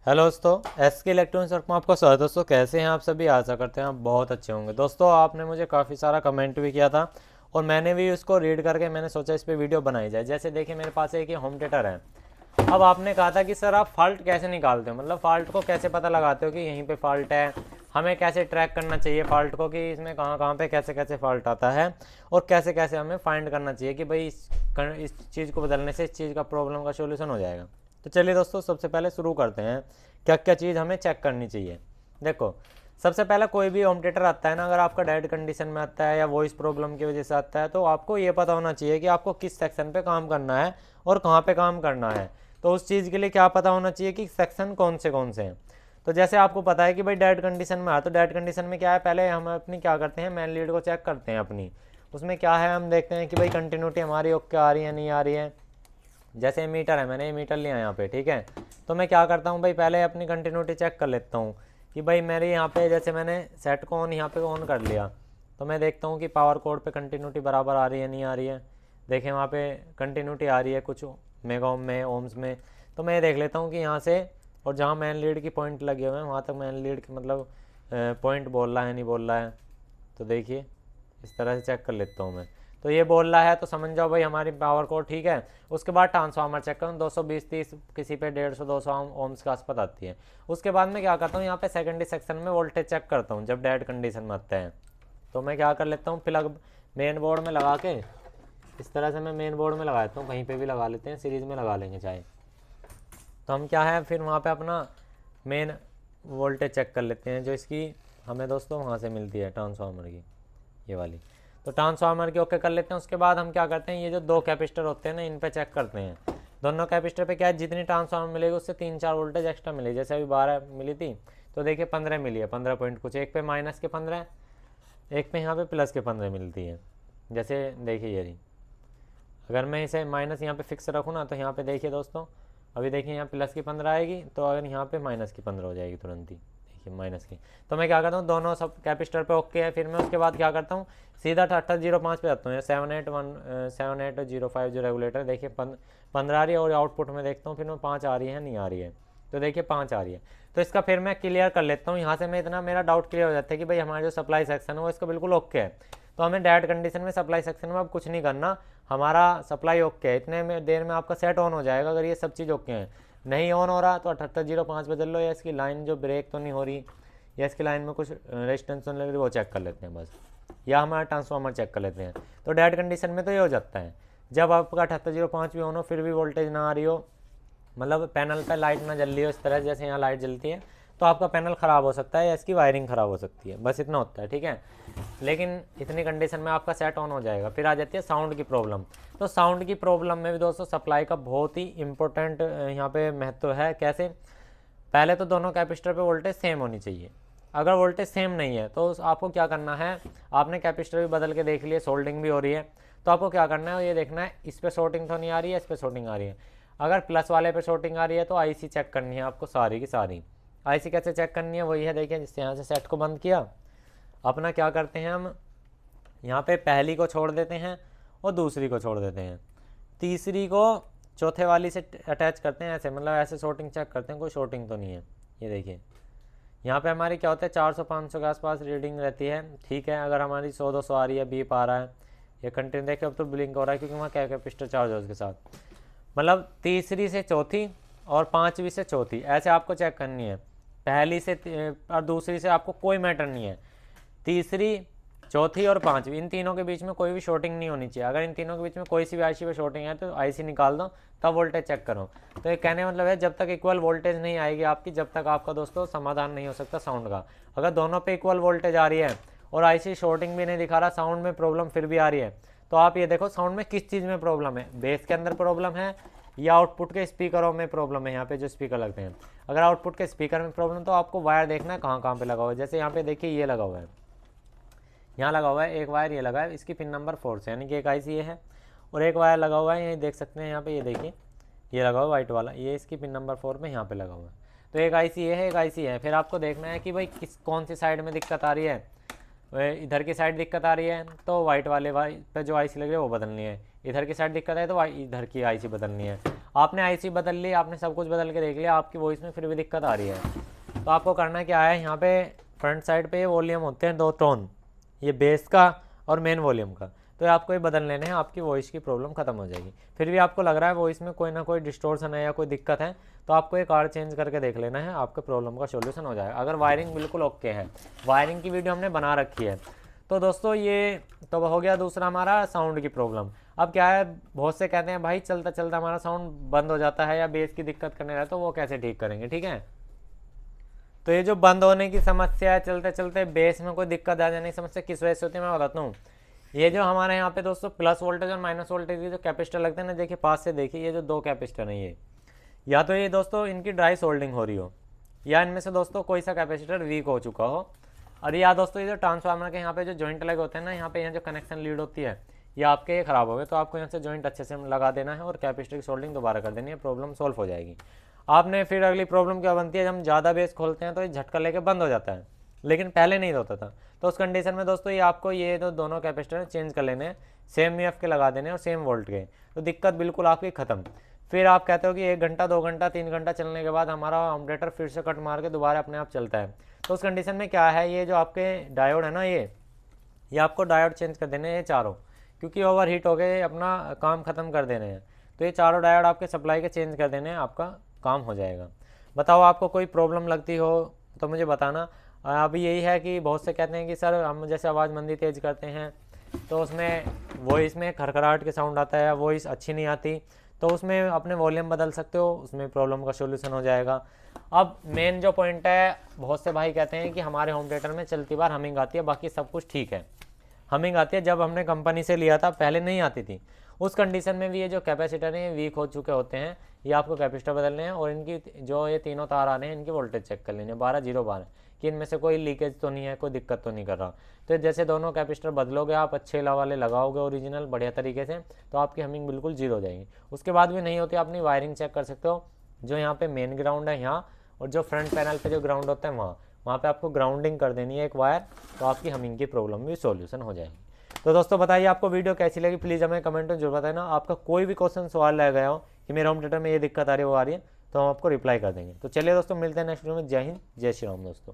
Hello दोस्तों, S के electronics work में आपका स्वागत है। दोस्तों कैसे हैं आप सभी? आशा करते हैं आप बहुत अच्छे होंगे। दोस्तों आपने मुझे काफ़ी सारा कमेंट भी किया था और मैंने भी उसको रीड करके मैंने सोचा इस पे वीडियो बनाई जाए। जैसे देखिए मेरे पास एक ये होम थिएटर है। अब आपने कहा था कि सर आप फॉल्ट कैसे निकालते हो, मतलब फॉल्ट को कैसे पता लगाते हो कि यहीं पे फॉल्ट है, हमें कैसे ट्रैक करना चाहिए फॉल्ट को कि इसमें कहाँ कहाँ पे कैसे कैसे फॉल्ट आता है और कैसे कैसे हमें फाइंड करना चाहिए कि भाई इस चीज़ को बदलने से इस चीज़ का प्रॉब्लम का सोल्यूशन हो जाएगा। तो चलिए दोस्तों सबसे पहले शुरू करते हैं क्या क्या चीज़ हमें चेक करनी चाहिए। देखो सबसे पहले कोई भी होम थिएटर आता है ना, अगर आपका डेड कंडीशन में आता है या वॉइस प्रॉब्लम की वजह से आता है तो आपको ये पता होना चाहिए कि आपको किस सेक्शन पे काम करना है और कहाँ पे काम करना है। तो उस चीज़ के लिए क्या पता होना चाहिए कि सेक्शन कौन से हैं। तो जैसे आपको पता है कि भाई डेड कंडीशन में आ, तो डेड कंडीशन में क्या है, पहले हम अपनी क्या करते हैं, मेन लीड को चेक करते हैं अपनी। उसमें क्या है, हम देखते हैं कि भाई कंटिन्यूटी हमारी ओके आ रही है नहीं आ रही है। जैसे मीटर है, मैंने ये मीटर लिया यहाँ पे, ठीक है। तो मैं क्या करता हूँ भाई, पहले अपनी कंटिन्यूटी चेक कर लेता हूँ कि भाई मेरे यहाँ पे जैसे मैंने सेट को ऑन यहाँ पे ऑन कर लिया तो मैं देखता हूँ कि पावर कोड पे कंटिन्यूटी बराबर आ रही है नहीं आ रही है। देखें वहाँ पे कंटिन्यूटी आ रही है कुछ मेगा ओम में, ओम्स में। तो मैं देख लेता हूँ कि यहाँ से और जहाँ मैन लीड की पॉइंट लगे हुए हैं वहाँ तक मैन लीड की मतलब पॉइंट बोल रहा है नहीं बोल रहा है। तो देखिए इस तरह से चेक कर लेता हूँ मैं। तो ये बोल रहा है तो समझ जाओ भाई हमारी पावर कोड ठीक है। उसके बाद ट्रांसफार्मर चेक करूँ, 220-30 किसी पे 150-200 ओम्स के आसपास आती है। उसके बाद मैं क्या करता हूँ, यहाँ पे सेकेंडरी सेक्शन में वोल्टेज चेक करता हूँ जब डेड कंडीशन में आते हैं। तो मैं क्या कर लेता हूँ, प्लग मेन बोर्ड में लगा के इस तरह से मैं मेन बोर्ड में लगा देता हूँ, कहीं पर भी लगा लेते हैं, सीरीज़ में लगा लेंगे चाहे। तो हम क्या है फिर वहाँ पर अपना मेन वोल्टेज चेक कर लेते हैं जो इसकी हमें दोस्तों वहाँ से मिलती है ट्रांसफार्मर की, ये वाली। तो ट्रांसफार्मर के ओके कर लेते हैं। उसके बाद हम क्या करते हैं, ये जो दो कैपेसिटर होते हैं ना इन पे चेक करते हैं। दोनों कैपेसिटर पे क्या है, जितनी ट्रांसफार्मर मिलेगी उससे 3-4 वोल्टेज एक्स्ट्रा मिलेगी। जैसे अभी 12 मिली थी तो देखिए 15 मिली है, 15 पॉइंट कुछ, एक पे माइनस के 15, एक पे यहाँ पे प्लस के 15 मिलती है। जैसे देखिए ये रही, अगर मैं इसे माइनस यहाँ पे फिक्स रखूँ ना तो यहाँ पे देखिए दोस्तों, अभी देखिए यहाँ प्लस की 15 आएगी तो अगर यहाँ पे माइनस की 15 हो जाएगी तुरंत ही, देखिए माइनस की। तो मैं क्या करता हूँ, दोनों सब कैपेसिटर पे ओके है। फिर मैं उसके बाद क्या करता हूँ, सीधा 8805 पे जाता हूँ। 781050 जो रेगुलेटर, देखिए 15 आ रही है और आउटपुट में देखता हूँ फिर मैं 5 आ रही है नहीं आ रही है। तो देखिए 5 आ रही है। तो इसका फिर मैं क्लियर कर लेता हूँ यहाँ से, मैं इतना मेरा डाउट क्लियर हो जाता है कि भाई हमारा जो सप्लाई सेक्शन है वो इसका बिल्कुल ओके है। तो हमें डेड कंडीशन में सप्लाई सेक्शन में अब कुछ नहीं करना, हमारा सप्लाई ओके है। इतने में देर में आपका सेट ऑन हो जाएगा अगर ये सब चीज़ ओके है। नहीं ऑन हो रहा तो 7805 बदल लो, या इसकी लाइन जो ब्रेक तो नहीं हो रही या इसकी लाइन में कुछ रेजिस्टेंस तो नहीं लग रही, वो चेक कर लेते हैं बस। या हमारा ट्रांसफार्मर चेक कर लेते हैं। तो डेड कंडीशन में तो ये हो जाता है, जब आपका 7805 भी ऑन हो फिर भी वोल्टेज ना आ रही हो, मतलब पैनल पे लाइट ना जल रही हो इस तरह जैसे यहाँ लाइट जलती है, तो आपका पैनल ख़राब हो सकता है या इसकी वायरिंग ख़राब हो सकती है, बस इतना होता है, ठीक है। लेकिन इतनी कंडीशन में आपका सेट ऑन हो जाएगा। फिर आ जाती है साउंड की प्रॉब्लम। तो साउंड की प्रॉब्लम में भी दोस्तों सप्लाई का बहुत ही इंपॉर्टेंट यहाँ पे महत्व है। कैसे, पहले तो दोनों कैपेसिटर पे वोल्टेज सेम होनी चाहिए। अगर वोल्टेज सेम नहीं है तो आपको क्या करना है, आपने कैपेसिटर भी बदल के देख लिए, सोल्डिंग भी हो रही है, तो आपको क्या करना है, ये देखना है इस पर शॉर्टिंग तो नहीं आ रही है, इस पर शॉर्टिंग आ रही है। अगर प्लस वाले पे शॉर्टिंग आ रही है तो आईसी चेक करनी है आपको सारी की सारी। आईसी कैसे चेक करनी है, वही है, देखिए जिससे यहाँ से सेट को बंद किया, अपना क्या करते हैं हम यहाँ पे पहली को छोड़ देते हैं और दूसरी को छोड़ देते हैं, तीसरी को चौथे वाली से अटैच करते हैं ऐसे, मतलब ऐसे शॉर्टिंग चेक करते हैं कोई शॉर्टिंग तो नहीं है। ये देखिए यहाँ पे हमारी क्या होता है 400-500 के आसपास रीडिंग रहती है, ठीक है। अगर हमारी 100-200 आ रही है, बीप आ रहा है, ये कंटिन्यू देखिए अब तो ब्लिंक हो रहा है क्योंकि वहाँ क्या कैपेसिटर चार्ज है उसके साथ। मतलब तीसरी से चौथी और पाँचवीं से चौथी ऐसे आपको चेक करनी है। पहली से और दूसरी से आपको कोई मैटर नहीं है, तीसरी चौथी और पांचवी इन तीनों के बीच में कोई भी शॉर्टिंग नहीं होनी चाहिए। अगर इन तीनों के बीच में कोई सी भी आईसी पे शॉर्टिंग है तो आईसी निकाल दो, तब वोल्टेज चेक करो। तो ये कहने मतलब है जब तक इक्वल वोल्टेज नहीं आएगी आपकी, जब तक आपका दोस्तों समाधान नहीं हो सकता साउंड का। अगर दोनों पे इक्वल वोल्टेज आ रही है और आईसी शॉर्टिंग भी नहीं दिखा रहा, साउंड में प्रॉब्लम फिर भी आ रही है, तो आप ये देखो साउंड में किस चीज़ में प्रॉब्लम है, बेस के अंदर प्रॉब्लम है या आउटपुट के स्पीकरों में प्रॉब्लम है। यहाँ पे जो स्पीकर लगते हैं, अगर आउटपुट के स्पीकर में प्रॉब्लम तो आपको वायर देखना है कहाँ कहाँ पे लगा हुआ है। जैसे यहाँ पे देखिए ये लगा हुआ है, यहाँ लगा हुआ है एक वायर, ये लगा है इसकी पिन नंबर 4 से, यानी कि एक आईसी ये है, और एक वायर लगा हुआ है, ये देख सकते हैं यहाँ पे, ये देखिए ये लगा हुआ वाइट वाला, ये इसकी पिन नंबर 4 में यहाँ पे लगा हुआ है। तो एक आईसी ये है, एक आईसी है। फिर आपको देखना है कि भाई कौन सी साइड में दिक्कत आ रही है। इधर की साइड दिक्कत आ रही है तो वाइट वाले पे जो आईसी लग रही है वो बदलनी है, इधर की साइड दिक्कत है तो इधर की आईसी बदलनी है। आपने आईसी बदल ली, आपने सब कुछ बदल के देख लिया, आपकी वॉइस में फिर भी दिक्कत आ रही है। तो आपको करना क्या है, यहाँ पे फ्रंट साइड पे ये वॉल्यूम होते हैं 2 टोन, ये बेस का और मेन वॉल्यूम का, तो आपको ये बदल लेने हैं, आपकी वॉइस की प्रॉब्लम खत्म हो जाएगी। फिर भी आपको लग रहा है वॉइस में कोई ना कोई डिस्टोर्शन है या कोई दिक्कत है, तो आपको ये कार्ड चेंज करके देख लेना है, आपके प्रॉब्लम का सोल्यूशन हो जाएगा। अगर वायरिंग बिल्कुल ओके है, वायरिंग की वीडियो हमने बना रखी है। तो दोस्तों ये तो हो गया दूसरा हमारा साउंड की प्रॉब्लम। अब क्या है, बहुत से कहते हैं भाई चलता चलता हमारा साउंड बंद हो जाता है या बेस की दिक्कत करने लगा, तो वो कैसे ठीक करेंगे, ठीक है। तो ये जो बंद होने की समस्या है, चलते चलते बेस में कोई दिक्कत आ जाने की समस्या किस वजह से होती है, मैं बताता हूँ। ये जो हमारे यहाँ पे दोस्तों प्लस वोल्टेज और माइनस वोल्टेज के जो कैपेसिटर लगते हैं ना, देखिए पास से देखिए, ये जो 2 कैपेसिटर हैं, ये या तो ये दोस्तों इनकी ड्राई सोल्डिंग हो रही हो, या इनमें से दोस्तों कोई सा कैपेसिटर वीक हो चुका हो, और या दोस्तों ये जो ट्रांसफार्मर के यहाँ पे जो जॉइंट लगे होते हैं ना, यहाँ पे यहाँ जो कनेक्शन लीड होती है, ये आपके ख़राब हो गए, तो आपको यहाँ से जॉइंट अच्छे से लगा देना है और कैपेसिटर की सोल्डिंग दोबारा कर देनी है, प्रॉब्लम सॉल्व हो जाएगी। आपने फिर अगली प्रॉब्लम क्या बनती है, जब हम ज़्यादा बेस खोलते हैं तो ये झटका लेके बंद हो जाता है, लेकिन पहले नहीं होता था। तो उस कंडीशन में दोस्तों ये आपको ये तो दोनों कैपेसिटर चेंज कर लेने हैं, सेम यूएफ के लगा देने और सेम वोल्ट के, तो दिक्कत बिल्कुल आपकी खत्म। फिर आप कहते हो कि 1 घंटा 2 घंटा 3 घंटा चलने के बाद हमारा होम थिएटर फिर से कट मार के दोबारा अपने आप चलता है, तो उस कंडीशन में क्या है, ये जो आपके डायोड है ना, ये आपको डायोड चेंज कर देने हैं, ये चारों, क्योंकि ओवर हीट हो गए, अपना काम खत्म कर देने हैं। तो ये चारों डायोड आपके सप्लाई के चेंज कर देने हैं, आपका काम हो जाएगा। बताओ आपको कोई प्रॉब्लम लगती हो तो मुझे बताना। अभी यही है कि बहुत से कहते हैं कि सर हम जैसे आवाज़ मंदी तेज़ करते हैं तो उसमें वॉइस में खरखराहट के साउंड आता है, वॉइस अच्छी नहीं आती, तो उसमें अपने वॉल्यूम बदल सकते हो, उसमें प्रॉब्लम का सोल्यूशन हो जाएगा। अब मेन जो पॉइंट है, बहुत से भाई कहते हैं कि हमारे होम थिएटर में चलती बार हमिंग आती है, बाकी सब कुछ ठीक है। हमिंग आती है, जब हमने कंपनी से लिया था पहले नहीं आती थी। उस कंडीशन में भी ये जो कैपेसिटर हैं वीक हो चुके होते हैं, ये आपको कैपेसिटर बदलने हैं, और इनकी जो ये तीनों तार आ रहे हैं इनकी वोल्टेज चेक कर लेनी है 12-0-12 कि इनमें से कोई लीकेज तो नहीं है, कोई दिक्कत तो नहीं कर रहा। तो जैसे दोनों कैपेसिटर बदलोगे आप, अच्छे वाले लगाओगे ओरिजिनल बढ़िया तरीके से, तो आपकी हमिंग बिल्कुल जीरो हो जाएगी। उसके बाद भी नहीं होती, अपनी वायरिंग चेक कर सकते हो, जो यहाँ पे मेन ग्राउंड है यहाँ, और जो फ्रंट पैनल पे जो ग्राउंड होता है वहाँ पे आपको ग्राउंडिंग कर देनी है एक वायर, तो आपकी हमिंग की प्रॉब्लम भी सॉल्यूशन हो जाएगी। तो दोस्तों बताइए आपको वीडियो कैसी लगी, प्लीज़ हमें कमेंट में जरूर बताना। आपका कोई भी क्वेश्चन सवाल रह गया हो कि मेरे होम थिएटर में ये दिक्कत आ रही है वो आ रही है, तो हम आपको रिप्लाई कर देंगे। तो चलिए दोस्तों, मिलते हैं नेक्स्ट वीडियो में। जय हिंद, जय श्री राम दोस्तों।